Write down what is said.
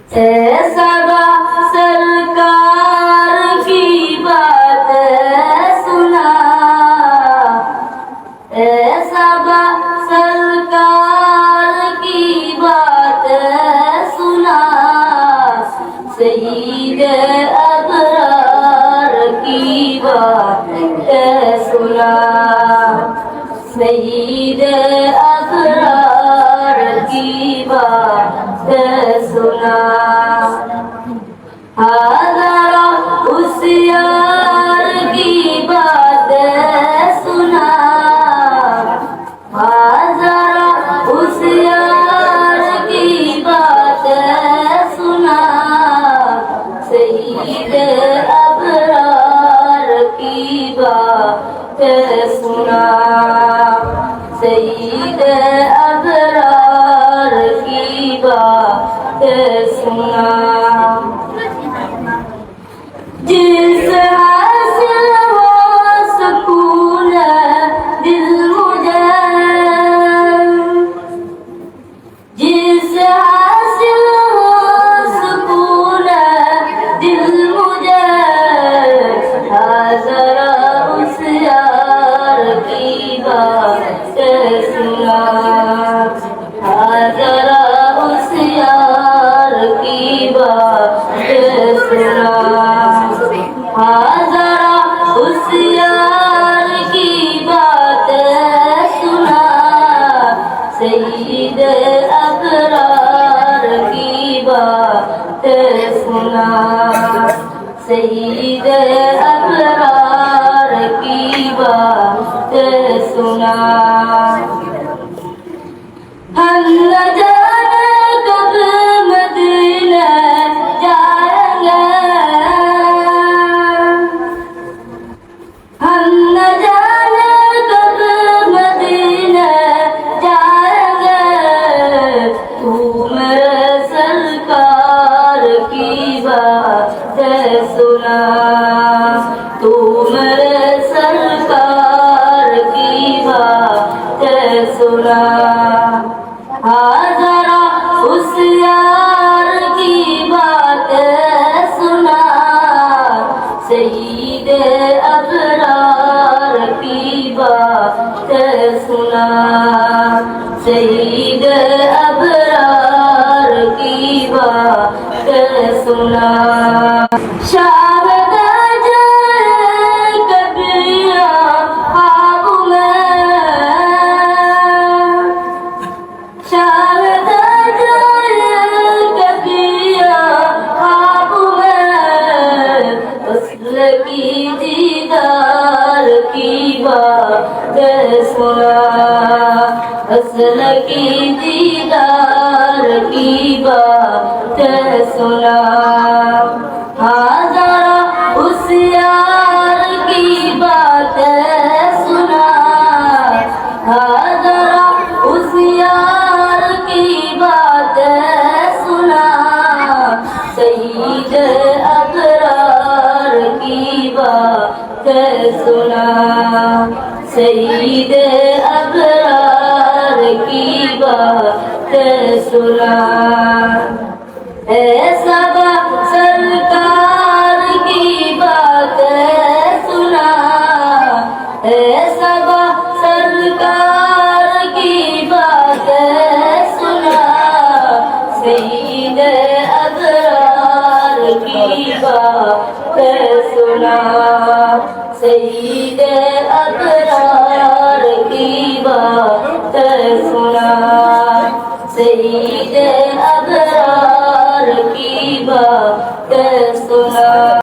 ऐसा सरकार की बात सुना, ऐसा सरकार की बात सुना, सईद अबरार की बात सुना, सईद अबरार की बात सुना। हाज़रा उस यार की बात सुना, हाज़रा उस यार की बात सुना, सईद अबरार की बात सुना, सईद अबरार की बात सुना। जिस हासिल हो सुकून दिल मुझे, जिस हासिल हो सुकून दिल मुझे, हाज़रा उस यार की बात सुना, हाज़रा उस यार की बात सुना, हाज़रा उस यार की बात सुना, सईद अबरार की बात सुना, सईद अबरार की बात सुना। हम न जाने कब मदीना जाएंगे, हम न जाने कब मदीना जाएंगे, तू मेरे सरकार की बात सुना, तू मेरे सरकार की बात सुना। हाज़रा उस यार की बात सुना, सईद अबरार की बात सुना, सईद अबरार की बात सुना। शाहिद जाए कभी ख्वाब में, शाहिद जाए कभी ख्वाब में, असल की दीदार की बात सुना, असल की दीदार की बात सुना। हाज़रा उस यार की बात सुना, हाज़रा उस यार की बात सुना, सईद अबरार की बात सुना, सईद अबरार की बात सुना। ऐसा सरकार की बात सुना, ऐसा सरकार की बात सुना, सईद अबरार की बात सुना, सईद अबरार की बात सुना, सईद